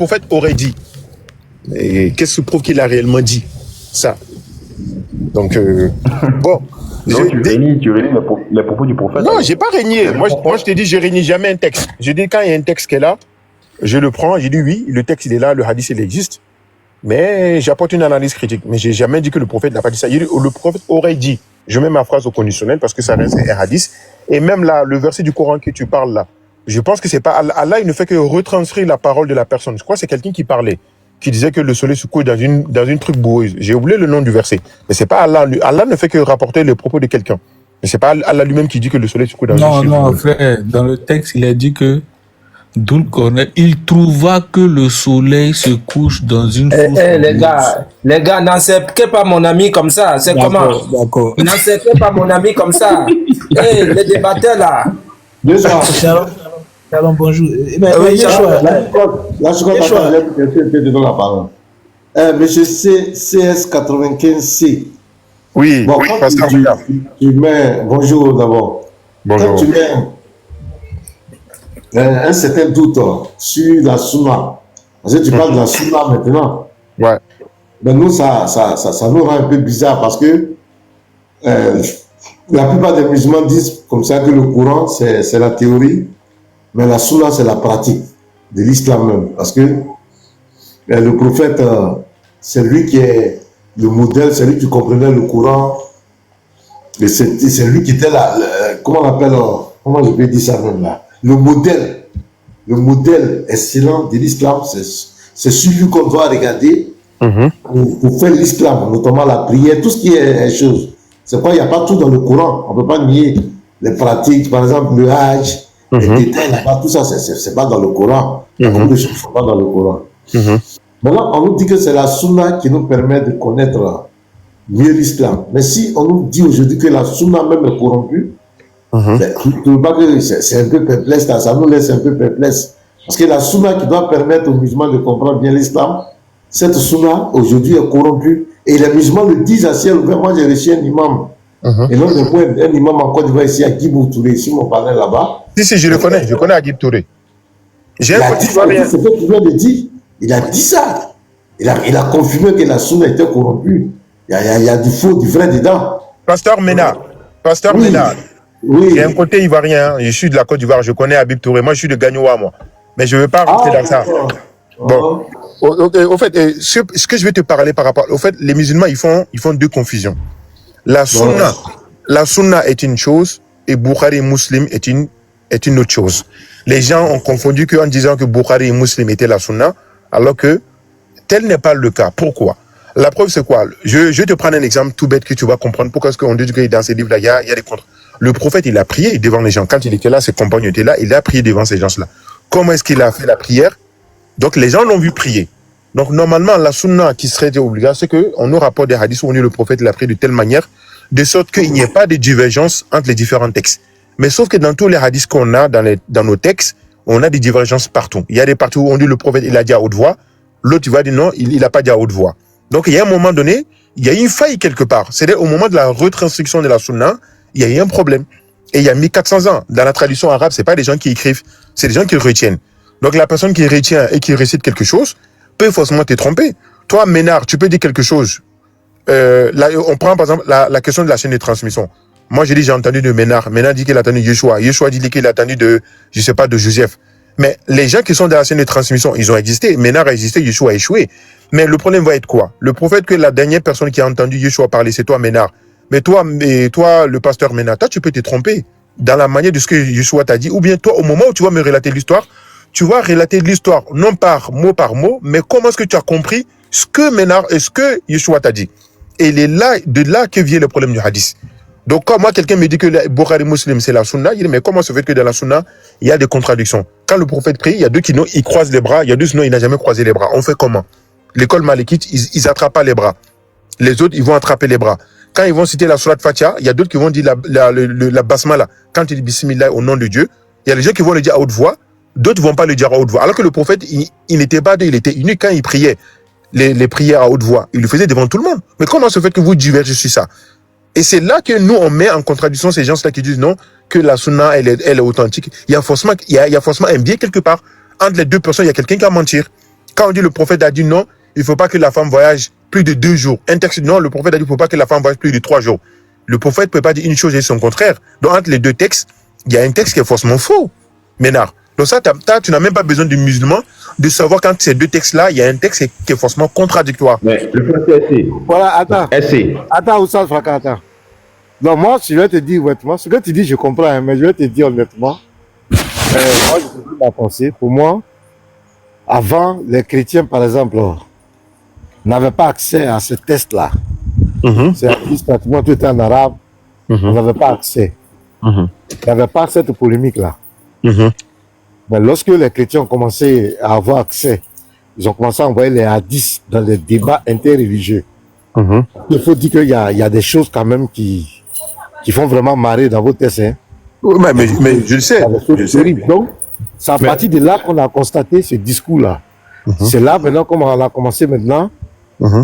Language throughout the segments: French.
prophète aurait dit. Et qu'est-ce qui prouve qu'il a réellement dit ça? Donc, bon. Donc, tu réunis les propos du prophète? Non, j'ai pas régné. Moi, je te dis, je réunis jamais un texte. Je dis, quand il y a un texte qui est là, je le prends, j'ai dit oui, le texte il est là, le hadith il existe. Mais j'apporte une analyse critique. Mais j'ai jamais dit que le prophète n'a pas dit ça. Le prophète aurait dit. Je mets ma phrase au conditionnel parce que ça reste un hadith. Et même là, le verset du Coran que tu parles là, je pense que c'est pas Allah, il ne fait que retranscrire la parole de la personne. Je crois que c'est quelqu'un qui parlait, qui disait que le soleil se couche dans une truc boueuse. J'ai oublié le nom du verset. Mais c'est pas Allah. Allah ne fait que rapporter les propos de quelqu'un. Mais c'est pas Allah lui-même qui dit que le soleil se couche dans une truc boueuse. Non, frère. Dans le texte, il a dit que il trouva que le soleil se couche dans une fosse. Les gars, n'encerclez pas mon ami comme ça. C'est comment? D'accord. N'encerclez pas mon ami comme ça. Les débatteurs là. Shalom, bonjour. Là, je crois que tu donnes la parole. Monsieur CS95C. Oui, bon, parce que tu mets. Bonjour d'abord. Bonjour. Quand tu mets un certain doute sur la sunna, parce que tu parles de la sunna maintenant. Ouais. Ben nous, ça nous rend un peu bizarre parce que la plupart des musulmans disent comme ça que le Coran, c'est la théorie, mais la sunna, c'est la pratique de l'islam même. Parce que le prophète, c'est lui qui est le modèle, c'est lui qui comprenait le Coran, c'est lui qui était là, comment on appelle, comment je peux dire ça même là, le modèle excellent de l'islam, c'est celui qu'on doit regarder pour faire l'islam, notamment la prière, tout ce qui est chose. C'est quoi, il n'y a pas tout dans le Coran. On ne peut pas nier les pratiques, par exemple le hajj, les détails là-bas, tout ça, c'est pas dans le Coran. Beaucoup de choses ne sont pas dans le Coran. Maintenant, on nous dit que c'est la sunna qui nous permet de connaître mieux l'islam. Mais si on nous dit aujourd'hui que la sunna même est corrompue, ben, tu ne veux pas que c'est un peu perplexe, ça nous laisse un peu perplexe. Parce que la sunna qui doit permettre aux musulmans de comprendre bien l'islam, cette sunna aujourd'hui est corrompue. Et les musulmans le disent à ciel ouvert. Moi, j'ai reçu un imam. Et non, un imam en Côte d'Ivoire ici à Guibou Touré, ici, mon parrain là-bas. Si, je le connais. Je connais Agib Touré. Il a dit ça, c'est ce que tu viens de dire. Il a dit ça. Il a confirmé que la sunna était corrompue. Il y a du faux, du vrai dedans. Pasteur Ménard. Oui. J'ai un côté ivoirien. Je suis de la Côte d'Ivoire. Je connais Agib Touré. Moi, je suis de Gagnoua, moi. Mais je ne veux pas rentrer dans ça. Bon. Au fait, ce que je vais te parler par rapport... Au fait, les musulmans, ils font deux confusions. La sunna est une chose et Bukhari Muslim est une autre chose. Les gens ont confondu qu'en disant que Bukhari et Muslim étaient la sunna, alors que tel n'est pas le cas. Pourquoi? La preuve, c'est quoi? Je vais te prendre un exemple tout bête que tu vas comprendre. Pourquoi est-ce qu'on dit que dans ces livres-là, il y a des contre. Le prophète, il a prié devant les gens. Quand il était là, ses compagnons étaient là, il a prié devant ces gens-là. Comment est-ce qu'il a fait la prière? Donc, les gens l'ont vu prier. Donc, normalement, la sunna qui serait obligatoire, c'est qu'on nous rapporte des hadiths où on dit le prophète l'a prié de telle manière, de sorte qu'il n'y ait pas de divergence entre les différents textes. Mais sauf que dans tous les hadiths qu'on a dans nos textes, on a des divergences partout. Il y a des parties où on dit le prophète, il a dit à haute voix. L'autre, il va dire non, il n'a pas dit à haute voix. Donc, il y a un moment donné, il y a une faille quelque part. C'est-à-dire, au moment de la retranscription de la sunna, il y a eu un problème. Et il y a 1400 ans. Dans la tradition arabe, c'est pas des gens qui écrivent, c'est des gens qui retiennent. Donc, la personne qui retient et qui récite quelque chose peut forcément te tromper. Toi, Ménard, tu peux dire quelque chose. Là, on prend, par exemple, la question de la chaîne de transmission. Moi, j'ai entendu de Ménard. Ménard dit qu'il a entendu Yeshua. Yeshua dit qu'il a entendu de Joseph. Mais les gens qui sont dans la chaîne de transmission, ils ont existé. Ménard a existé, Yeshua a échoué. Mais le problème va être quoi? Le prophète que la dernière personne qui a entendu Yeshua parler, c'est toi, Ménard. Mais toi, le pasteur Ménard, toi, tu peux te tromper dans la manière de ce que Yeshua t'a dit. Ou bien toi, au moment où tu vas me relater l'histoire, tu vas relater l'histoire, non par mot, mais comment est-ce que tu as compris ce que Ménard et ce que Yeshua t'a dit. Et de là que vient le problème du hadith. Donc, quand moi, quelqu'un me dit que le Bukhari Muslim, c'est la sunna, il dit, mais comment se fait que dans la sunna, il y a des contradictions? Quand le prophète prie, il y a deux qui non, ils croisent les bras, il y a deux sinon, il n'a jamais croisé les bras. On fait comment? L'école malékite, ils attrapent pas les bras. Les autres, ils vont attraper les bras. Quand ils vont citer la Surat Fatiha, il y a d'autres qui vont dire la basmala. Quand il dit Bismillah au nom de Dieu, il y a des gens qui vont le dire à haute voix, d'autres ne vont pas le dire à haute voix. Alors que le prophète, il n'était pas deux, il était unique quand il priait les prières à haute voix. Il le faisait devant tout le monde. Mais comment se fait que vous divergez sur ça? Et c'est là que nous, on met en contradiction ces gens-là qui disent non, que la sunna, elle est authentique. Il y a forcément un biais quelque part. Entre les deux personnes, il y a quelqu'un qui va mentir. Quand on dit le prophète a dit non, il ne faut pas que la femme voyage plus de 2 jours. Un texte, non, le prophète a dit il ne faut pas que la femme voyage plus de 3 jours. Le prophète ne peut pas dire une chose et son contraire. Donc, entre les deux textes, il y a un texte qui est forcément faux. Ménard. Donc ça, tu n'as même pas besoin de musulman de savoir quand ces deux textes-là, il y a un texte qui est forcément contradictoire. Mais le fait c'est Voilà, attends. essai. Attends, Oussal Fraka, attends. Donc, moi, je vais te dire honnêtement, ce que tu dis, je comprends, hein, mais je vais te dire honnêtement, moi, je te dis ma pensée. Pour moi, avant, les chrétiens, par exemple, n'avaient pas accès à ce test-là. C'est pratiquement tout était en arabe, on n'avait pas accès. Il n'y avait pas cette polémique-là. Mais lorsque les chrétiens ont commencé à avoir accès, ils ont commencé à envoyer les hadiths dans les débats interreligieux. Il faut dire qu'il y a des choses quand même qui font vraiment marrer dans vos tests. Hein. Oui, mais je le sais. Donc, c'est à partir de là qu'on a constaté ce discours-là. C'est là maintenant qu'on a commencé maintenant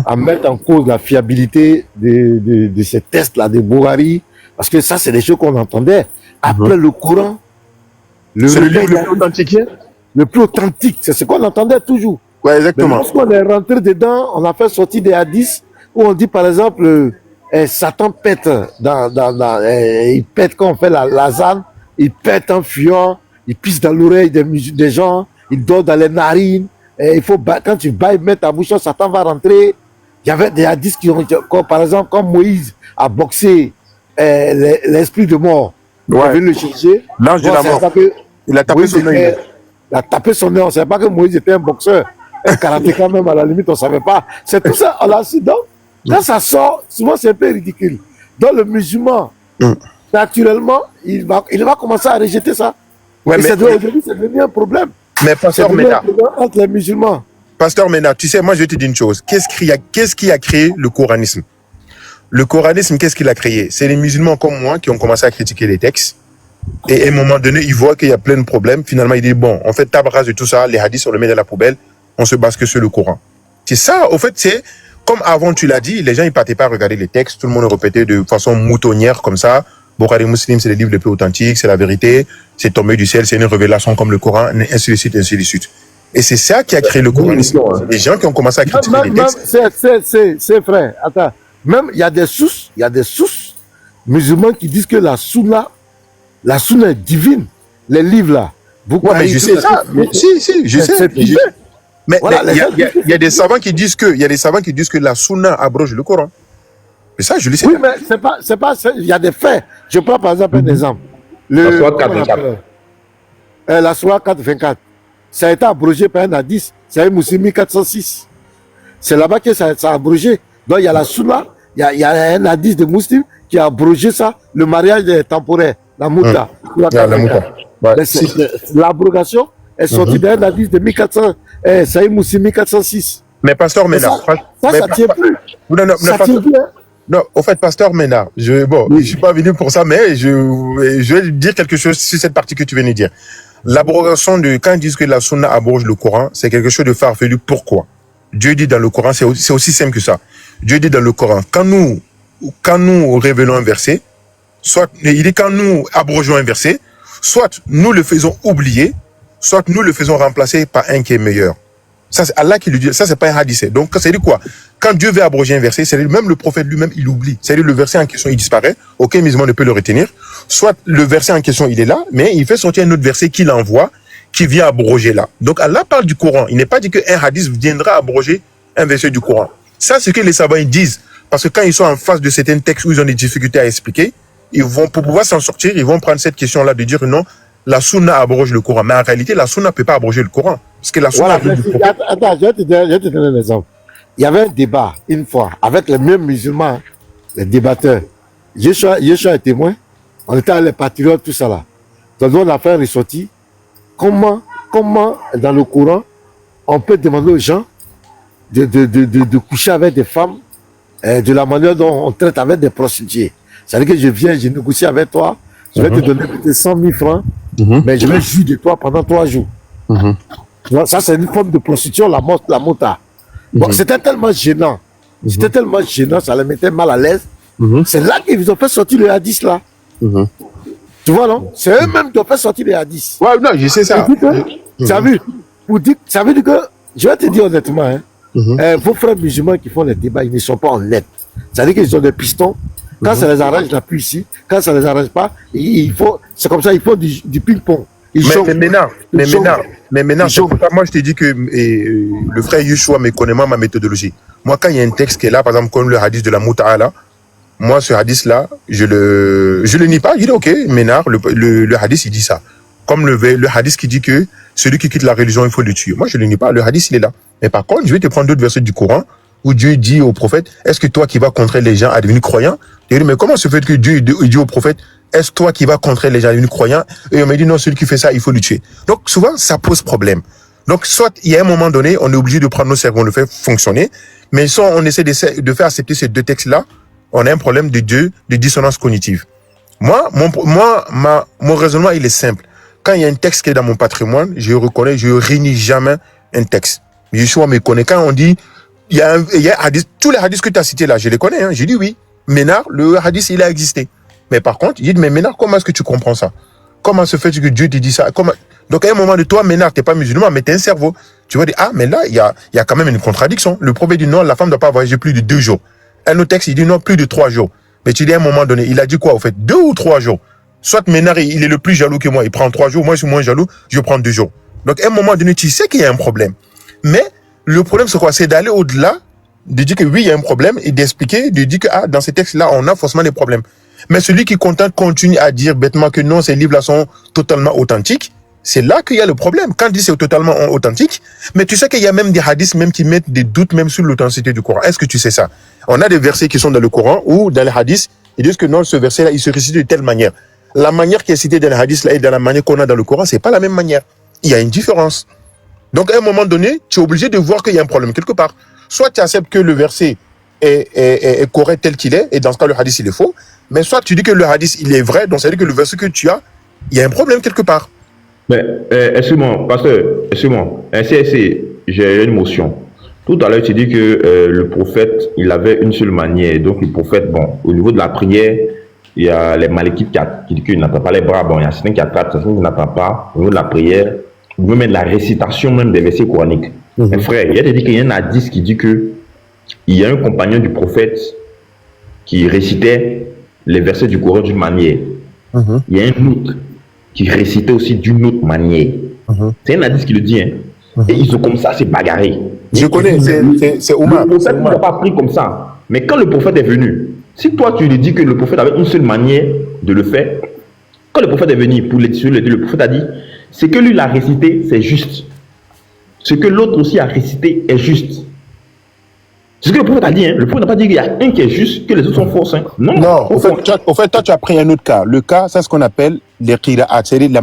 à mettre en cause la fiabilité de ces tests-là, de Bouhari, parce que ça, c'est des choses qu'on entendait. Après le Coran, c'est le livre le plus authentique. Le plus authentique, c'est ce qu'on entendait toujours. Oui, exactement. Mais lorsqu'on est rentré dedans, on a fait sortir des hadiths où on dit par exemple, Satan pète, il pète quand on fait la lasagne, il pète en fuyant, il pisse dans l'oreille des gens, il dort dans les narines. Il faut, quand tu bailles, mettre ta bouche, Satan va rentrer. Il y avait des hadiths qui ont, par exemple, quand Moïse a boxé l'esprit de mort, il vient le chercher. L'ange de la mort. Il a tapé son œil. Il a tapé son œil. On ne savait pas que Moïse était un boxeur. Un karatéka même, à la limite, on ne savait pas. C'est tout ça, on l'a su. Donc, quand ça sort, souvent c'est un peu ridicule. Donc, le musulman, naturellement, il va commencer à rejeter ça. Ouais, et aujourd'hui, c'est devenu un problème. Mais Pasteur Ménard, entre les musulmans. Pasteur Ménard, tu sais, moi je vais te dire une chose. Qu'est-ce qui a créé le coranisme? Le coranisme, qu'est-ce qu'il a créé? C'est les musulmans comme moi qui ont commencé à critiquer les textes. Et à un moment donné, ils voient qu'il y a plein de problèmes. Finalement, ils disent, bon, on fait table rase de tout ça, les hadiths, on le met dans la poubelle, on se base que sur le Coran. C'est ça, au fait, c'est comme avant, tu l'as dit, les gens, ils partaient pas à regarder les textes, tout le monde répétait de façon moutonnière comme ça. Bukhari Muslim, c'est les livres les plus authentiques, c'est la vérité, c'est tombé du ciel, c'est une révélation comme le Coran, ainsi de suite, ainsi de suite. Et c'est ça qui a créé le coranisme. Les gens qui ont commencé à critiquer les textes. C'est vrai, attends. Même, il y a des sources musulmans qui disent que la sunna est divine. Les livres là. Ouais, mais je sais ça. Si, je sais. Mais il y a des savants qui disent que la sunna abroge le Coran. Mais ça, je le sais. Oui, mais c'est pas, il y a des faits. Je prends par exemple un exemple. La Sourate 424. La Sourate 424. Ça a été abrogé par un hadith. C'est un Muslimi 406. C'est là-bas que ça a abrogé. Donc il y a la sunna, il y a un hadith de Muslim qui a abrogé ça. Le mariage est temporaire. La mouta. L'abrogation est sortie d'un hadith de 1400. C'est un Muslim 1406. Mais Pasteur Ménard. Ça tient plus. Ça tient plus. Non, au fait, Pasteur Ménard, je suis pas venu pour ça, mais je vais dire quelque chose sur cette partie que tu viens de dire. L'abrogation quand ils disent que la sunna abroge le Coran, c'est quelque chose de farfelu. Pourquoi? Dieu dit dans le Coran, c'est aussi simple que ça. Dieu dit dans le Coran, quand nous révélons un verset, soit, il dit quand nous abrogeons un verset, soit nous le faisons oublier, soit nous le faisons remplacer par un qui est meilleur. Ça, c'est Allah qui lui dit, ça, c'est pas un hadith. Donc, ça dit quoi? Quand Dieu veut abroger un verset, c'est même le prophète lui-même, il oublie. C'est-à-dire, le verset en question, il disparaît. Aucun musulman ne peut le retenir. Soit le verset en question, il est là, mais il fait sortir un autre verset qu'il envoie, qui vient abroger là. Donc, Allah parle du Coran. Il n'est pas dit qu'un hadith viendra abroger un verset du Coran. Ça, c'est ce que les savants ils disent. Parce que quand ils sont en face de certains textes où ils ont des difficultés à expliquer, ils vont, pour pouvoir s'en sortir, ils vont prendre cette question-là de dire non, la sunna abroge le Coran. Mais en réalité, la sunna ne peut pas abroger le Coran. Parce que la sunna... Voilà, attends, je vais te donner un exemple. Il y avait un débat, une fois, avec les mêmes musulmans, les débatteurs. Yeshua est témoin. On était à les patriotes, tout ça là. Donc, on a fait un ressorti. Comment, dans le Coran, on peut demander aux gens de coucher avec des femmes de la manière dont on traite avec des prostituées. C'est-à-dire que je négocie avec toi, je vais te donner peut-être 100 000 francs, mais je vais jouir de toi pendant 3 jours. Ça, c'est une forme de prostitution, la mota. Bon, c'était tellement gênant. Ça les mettait mal à l'aise. C'est là qu'ils ont fait sortir le hadith là. Tu vois, non? C'est eux-mêmes qui ont fait sortir les hadiths. Ouais, non, je sais ça. Ça veut dire que je vais te dire honnêtement, hein, vos frères musulmans qui font les débats, ils ne sont pas honnêtes. C'est-à-dire qu'ils ont des pistons. Quand ça les arrange, j'appuie ici. Quand ça les arrange pas, c'est comme ça, il faut du ping-pong. Mais maintenant, c'est pour ça, moi je t'ai dit que le frère Yeshua me connaît ma méthodologie. Moi, quand il y a un texte qui est là, par exemple, comme le hadith de la Mouta'a, moi, ce hadith-là, je le nie pas. Je dis, ok, Ménard, le hadith, il dit ça. Comme le hadith qui dit que celui qui quitte la religion, il faut le tuer. Moi, je le nie pas. Le hadith, il est là. Mais par contre, je vais te prendre d'autres versets du Coran où Dieu dit au prophète, est-ce que toi qui vas contrer les gens à devenir croyants? Je dis, mais comment se fait que Dieu dit au prophète, est-ce toi qui vas contrer les gens à devenir croyants? Et on m'a dit, non, celui qui fait ça, il faut le tuer. Donc, souvent, ça pose problème. Donc, soit, il y a un moment donné, on est obligé de prendre nos cerveaux, on le fait fonctionner, mais soit on essaie de faire accepter ces deux textes-là, on a un problème de dissonance cognitive. Moi, mon raisonnement, il est simple. Quand il y a un texte qui est dans mon patrimoine, je reconnais, je réunis jamais un texte. Yeshua me connaît. Quand on dit, il y a un hadith, tous les hadiths que tu as cités là, je les connais, hein. J'ai dit oui. Ménard, le hadith, il a existé. Mais par contre, il dit, mais Ménard, comment est-ce que tu comprends ça? Comment se fait que Dieu te dit ça? Donc, à un moment de toi, Ménard, t'es pas musulman, mais t'es un cerveau. Tu vas dire, ah, mais là, il y a quand même une contradiction. Le prophète dit non, la femme ne doit pas voyager plus de 2 jours. Un autre texte, il dit non, plus de 3 jours. Mais tu dis à un moment donné, il a dit quoi, au fait? 2 ou 3 jours. Soit Ménard, il est le plus jaloux que moi, il prend 3 jours. Moi, je suis moins jaloux, je prends 2 jours. Donc, à un moment donné, tu sais qu'il y a un problème. Mais, le problème, c'est quoi? C'est d'aller au-delà, de dire que oui, il y a un problème, et d'expliquer, de dire que, ah, dans ces textes-là, on a forcément des problèmes. Mais celui qui continue à dire bêtement que non, ces livres-là sont totalement authentiques, c'est là qu'il y a le problème. Quand il dit c'est totalement authentique, mais tu sais qu'il y a même des hadiths même qui mettent des doutes même sur l'authenticité du Coran. Est-ce que tu sais ça? On a des versets qui sont dans le Coran ou dans les hadiths, ils disent que non, ce verset-là, il se récite de telle manière. La manière qui est citée dans les hadiths là et dans la manière qu'on a dans le Coran, c'est pas la même manière. Il y a une différence. Donc, à un moment donné, tu es obligé de voir qu'il y a un problème quelque part. Soit tu acceptes que le verset est correct tel qu'il est, et dans ce cas, le hadith, il est faux. Mais soit tu dis que le hadith, il est vrai, donc ça veut dire que le verset que tu as, il y a un problème quelque part. Mais, excuse-moi, pasteur, excuse-moi. CSC, j'ai une motion. Tout à l'heure, tu dis que le prophète, il avait une seule manière. Donc, le prophète, bon, au niveau de la prière, il y a les malékites qui disent qu'il n'attend pas les bras. Bon, il y a certains qui attrapent, certains qui n'attendent pas. Au niveau de la prière, même de la récitation même des versets coraniques. Mais frère, il y a dit qu'il y a un hadith qui dit que il y a un compagnon du prophète qui récitait les versets du Coran d'une manière. Il y a un autre qui récitait aussi d'une autre manière. C'est un hadith qui le dit. Hein. Et ils ont comme ça se bagarré. Je connais, c'est Omar. Le prophète n'a pas appris comme ça. Mais quand le prophète est venu, si toi tu lui dis que le prophète avait une seule manière de le faire, quand le prophète est venu pour l'édition, le prophète a dit, ce que lui a récité, c'est juste. Ce que l'autre aussi a récité est juste. C'est ce que le prophète a dit. Hein. Le prophète n'a pas dit qu'il y a un qui est juste, que les autres sont fausses. Hein. Non, au fait, toi, tu as pris un autre cas. Le cas, c'est ce qu'on appelle les qira'at, c'est-à-dire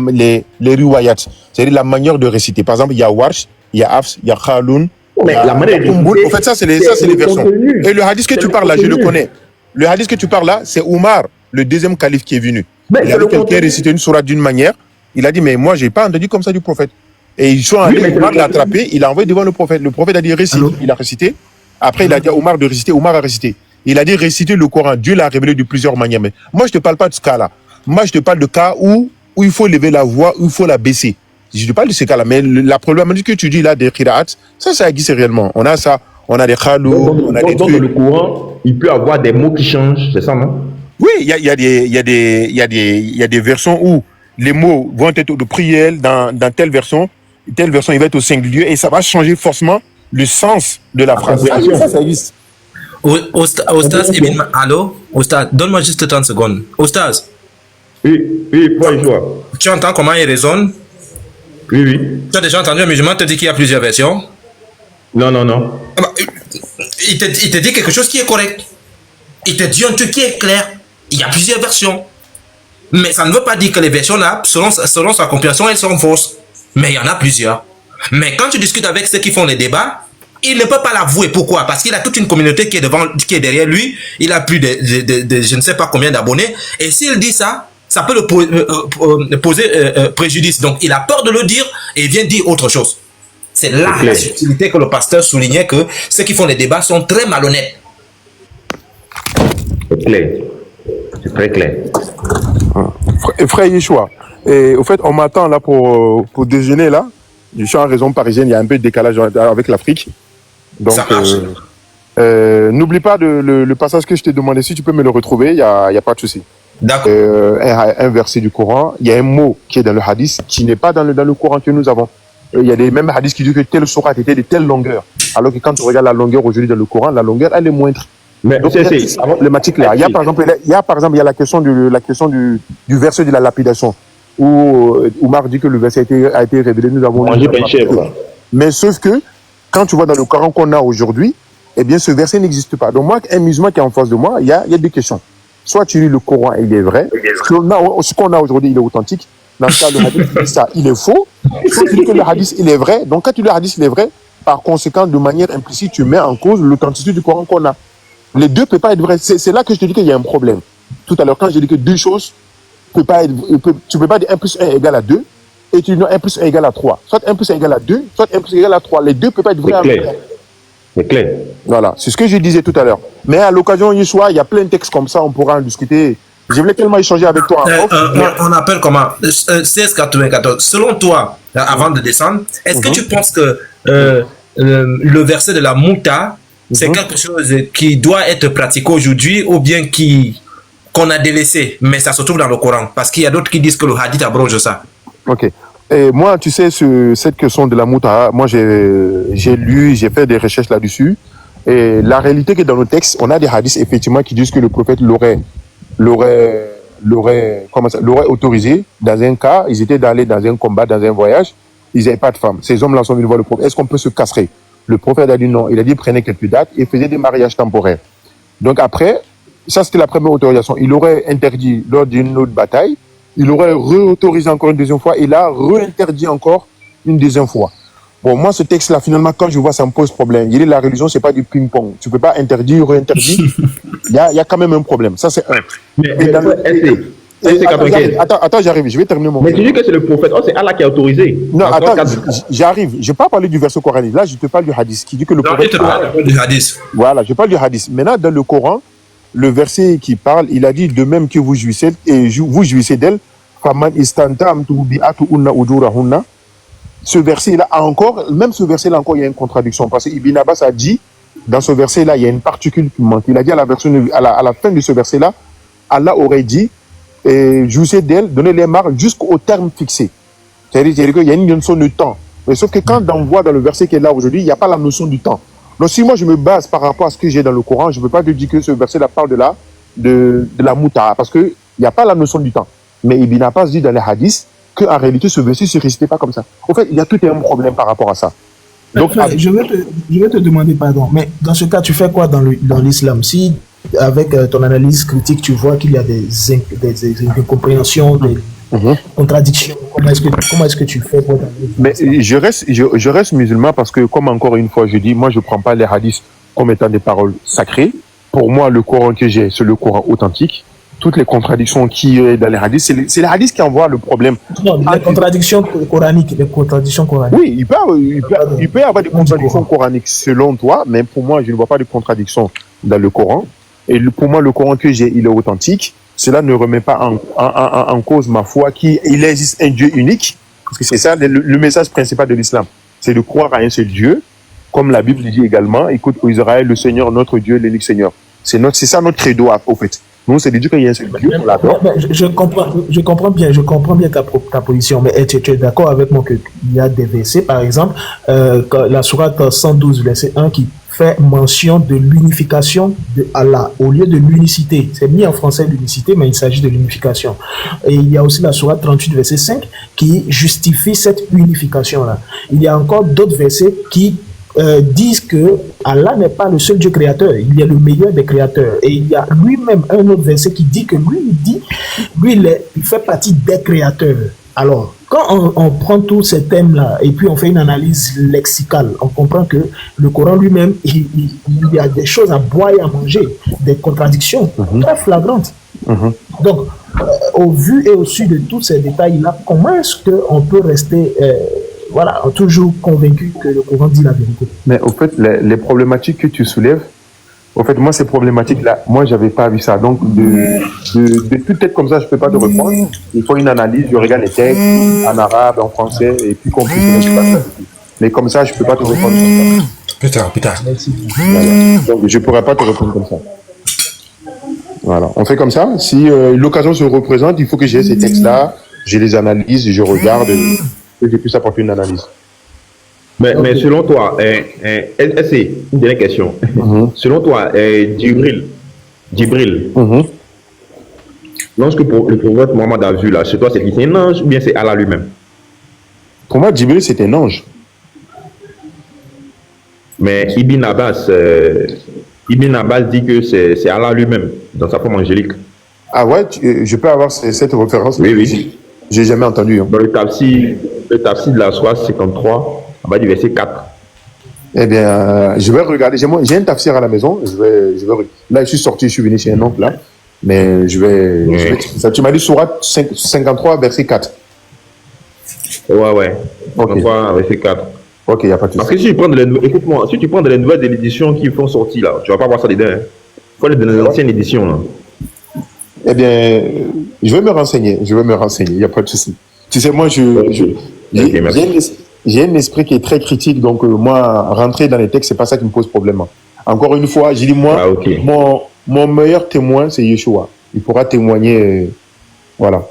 les riwayat, c'est-à-dire la manière de réciter. Par exemple, il y a Warsh, il y a Hafs, il y a Khaloun, il y a la manière de réciter. En fait, ça, c'est les versions. Et le hadith que tu parles là, je le connais. Le hadith que tu parles là, c'est Omar, le deuxième calife qui est venu. Il a vu quelqu'un réciter une sourate d'une manière. Il a dit, mais moi, j'ai pas entendu comme ça du prophète. Et ils sont allés, Omar l'a attrapé, il l'a envoyé devant le prophète. Le prophète a dit, récite. Il a récité. Après, il a dit à Omar de réciter. Omar a récité. Il a dit, réciter le Coran. Dieu l'a révélé de plusieurs manières. Mais moi, je te parle pas de ce cas-là. Moi, je te parle de cas où il faut lever la voix, où il faut la baisser. Je te parle de ce cas-là. Mais la problématique que tu dis là, des qira'at, ça existe réellement. On a ça. On a des khalou, on a des trucs. Dans le Coran, il peut y avoir des mots qui changent, c'est ça, non? Oui, il y a des versions où les mots vont être de priel dans telle version, il va être au singulier et ça va changer forcément le sens de la phrase. Ça existe. Ostaz, allô? Ostaz, donne-moi juste 30 secondes. Ostaz. Oui, pourquoi je vois? Tu entends comment il raisonne? Oui. Tu as déjà entendu un musulman te dire qu'il y a plusieurs versions? Non. Il te dit quelque chose qui est correct. Il te dit un truc qui est clair. Il y a plusieurs versions. Mais ça ne veut pas dire que les versions là, selon sa compréhension, elles sont fausses. Mais il y en a plusieurs. Mais quand tu discutes avec ceux qui font les débats, il ne peut pas l'avouer. Pourquoi? Parce qu'il a toute une communauté qui est derrière lui. Il a plus de je ne sais pas combien d'abonnés. Et s'il dit ça, ça peut le poser préjudice. Donc il a peur de le dire et il vient dire autre chose. C'est là la subtilité que le pasteur soulignait, que ceux qui font les débats sont très malhonnêtes. C'est clair. C'est très clair. Frère Yeshua, au fait, on m'attend là pour déjeuner là. Je suis en région parisienne, il y a un peu de décalage avec l'Afrique. Donc, Ça marche. n'oublie pas le passage que je t'ai demandé. Si tu peux me le retrouver, il y a pas de souci. D'accord. Un verset du Coran, il y a un mot qui est dans le hadith qui n'est pas dans le Coran que nous avons. Il y a des mêmes hadiths qui disent que telle sourate était de telle longueur. Alors que quand tu regardes la longueur aujourd'hui dans le Coran, la longueur, elle est moindre. Mais Donc, c'est le matique là. Il y a par exemple, il y a la question du verset de la lapidation où Oumar dit que le verset a été révélé. Nous avons manger pain chèvre, là. mais sauf que quand tu vois dans le Coran qu'on a aujourd'hui, eh bien ce verset n'existe pas. Donc moi, un musulman qui est en face de moi, il y a deux questions. Soit tu lis le Coran et il est vrai, ce qu'on a aujourd'hui, il est authentique. Dans ce cas, le hadith, il dit ça, il est faux. Soit tu dis que le hadith, il est vrai. Donc quand tu dis le hadith, il est vrai, par conséquent, de manière implicite, tu mets en cause l'authenticité du Coran qu'on a. Les deux ne peuvent pas être vrais. C'est là que je te dis qu'il y a un problème. Tout à l'heure, quand je dis que deux choses tu peux pas dire 1 plus 1 égale à 2, et tu dis non, 1 plus 1 égale à 3. Soit 1 plus 1 égale à 2, soit 1 plus 1 égale à 3. Les deux ne peuvent pas être vrais. C'est clair. C'est clair. Voilà, c'est ce que je disais tout à l'heure. Mais à l'occasion, Yeshua, il y a plein de textes comme ça, on pourra en discuter. Je voulais tellement échanger avec toi. On appelle comment 1694. Selon toi, avant de descendre, est-ce que tu penses que le verset de la Mouta, c'est quelque chose qui doit être pratiqué aujourd'hui ou bien qu'on a délaissé, mais ça se trouve dans le Coran? Parce qu'il y a d'autres qui disent que le hadith abroge ça. Ok. Et moi, tu sais, cette question de la Mouta, moi, j'ai lu, j'ai fait des recherches là-dessus. Et la réalité que dans nos textes, on a des hadiths, effectivement, qui disent que le prophète l'aurait autorisé dans un cas. Ils étaient allés dans un combat, dans un voyage. Ils n'avaient pas de femme. Ces hommes-là sont venus voir le prophète. Est-ce qu'on peut se castrer? Le prophète a dit non. Il a dit prenez quelques dates et faisait des mariages temporaires. Donc après, ça c'était la première autorisation. Il aurait interdit lors d'une autre bataille. Il aurait réautorisé encore une deuxième fois. Il a réinterdit encore une deuxième fois. Bon, moi, ce texte-là, finalement, quand je vois, ça me pose problème. Il dit la religion, c'est pas du ping-pong. Tu peux pas interdire, réinterdire. Il y a quand même un problème. Ça, c'est un. Attends, j'arrive. Je vais terminer mon. Mais tu dis que c'est le prophète. Oh, c'est Allah qui a autorisé. Non, attends, j'arrive. Je vais pas parler du verset coranique. Là, je te parle du hadith qui dit que le prophète. Je te parle du hadith. Voilà, je parle du hadith. Maintenant, dans le Coran, le verset qui parle, il a dit de même que vous jouissez d'elle. Ce verset-là encore, même ce verset-là encore, il y a une contradiction. Parce que Ibn Abbas a dit, dans ce verset-là, il y a une particule qui manque. Il a dit à la fin de ce verset-là, Allah aurait dit, jouissez d'elle, donnez-les marques jusqu'au terme fixé. C'est-à-dire qu'il y a une notion de temps. Mais sauf que quand on voit dans le verset qui est là aujourd'hui, il n'y a pas la notion du temps. Donc si moi je me base par rapport à ce que j'ai dans le Coran, je ne peux pas te dire que ce verset-là parle de la mouta, parce qu'il n'y a pas la notion du temps. Mais Ibn Abbas dit dans les hadiths qu'en réalité ce verset ne se récitait pas comme ça. En fait, il y a tout un problème par rapport à ça. Donc, je vais te demander pardon, mais dans ce cas, tu fais quoi dans l'islam? Si avec ton analyse critique, tu vois qu'il y a des incompréhensions, des contradictions, comment est-ce que tu fais pour mais je reste musulman parce que, comme encore une fois je dis, moi je ne prends pas les hadiths comme étant des paroles sacrées. Pour moi, le Coran que j'ai, c'est le Coran authentique. Toutes les contradictions qui sont dans les hadiths, c'est les hadiths qui envoient le problème. Non, les contradictions coraniques, Oui, il peut y avoir des contradictions coraniques selon toi, mais pour moi, je ne vois pas de contradictions dans le Coran. Et pour moi, le Coran que j'ai, il est authentique. Cela ne remet pas en cause ma foi qu'il existe un Dieu unique. Parce que c'est ça le message principal de l'islam. C'est de croire à un seul Dieu. Comme la Bible dit également, écoute, ô Israël, le Seigneur, notre Dieu, l'unique Seigneur. C'est ça notre credo, au fait. Nous, c'est de dire qu'il y a un seul Dieu, on l'adore. Je comprends bien ta position, mais tu es d'accord avec moi qu'il y a des versets, par exemple, la sourate 112, verset 1, qui fait mention de l'unification de Allah au lieu de l'unicité. C'est mis en français l'unicité, mais il s'agit de l'unification. Et il y a aussi la sourate 38, verset 5, qui justifie cette unification-là. Il y a encore d'autres versets qui disent que Allah n'est pas le seul Dieu créateur, il est le meilleur des créateurs. Et il y a lui-même un autre verset qui dit que il fait partie des créateurs. Alors, quand on prend tous ces thèmes-là et puis on fait une analyse lexicale, on comprend que le Coran lui-même, il y a des choses à boire et à manger, des contradictions très flagrantes. Donc, au vu et au su de tous ces détails-là, comment est-ce qu'on peut rester toujours convaincu que le Coran dit la vérité? Mais au fait, les problématiques que tu soulèves, Au fait, moi, ces problématiques-là, moi, j'avais pas vu ça. Donc, de toute tête comme ça, je peux pas te reprendre. Il faut une analyse. Je regarde les textes en arabe, en français, et puis confusion, je sais pas ça. Mais comme ça, je peux pas te répondre comme ça. Putain. Voilà. Donc, je pourrais pas te répondre comme ça. Voilà. On fait comme ça. Si l'occasion se représente, il faut que j'ai ces textes-là, je les analyse, je regarde, et que je puisse apporter une analyse. Mais selon toi, c'est une dernière question. Selon toi, Djibril, lorsque le prophète Mohammed a vu là, chez toi, c'est qui, c'est un ange ou bien c'est Allah lui-même? Pour moi, Djibril, c'est un ange. Mais Ibn Abbas dit que c'est Allah lui-même, dans sa forme angélique. Ah ouais, je peux avoir cette référence? Oui. J'ai jamais entendu. Hein. Dans le tafsir de la sourate 53, en bas du verset 4. Eh bien, je vais regarder. J'ai un tafsir à la maison. Là, je suis sorti, je suis venu chez un oncle, là. Mais je vais ça, tu m'as dit sourate 53, verset 4. Ouais. 53, verset 4. Ok, il n'y a pas de souci. Parce que si tu prends de les nouvelles éditions qui font sortir là, tu vas pas voir ça dedans. Il faut aller dans les anciennes éditions là. Eh bien, je vais me renseigner. Il n'y a pas de souci. Tu sais, moi, j'ai un esprit qui est très critique. Donc, moi, rentrer dans les textes, c'est pas ça qui me pose problème. Encore une fois, j'ai dit, moi, mon meilleur témoin, c'est Yeshua. Il pourra témoigner, voilà,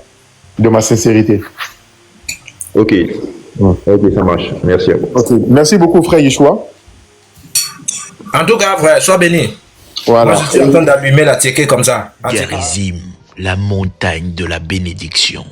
de ma sincérité. Ok, ça marche. Merci à vous. Okay. Merci beaucoup, frère Yeshua. En tout cas, frère, sois béni. Voilà. Moi, je suis en train d'allumer la ticket comme ça. Gerizim, la montagne de la bénédiction.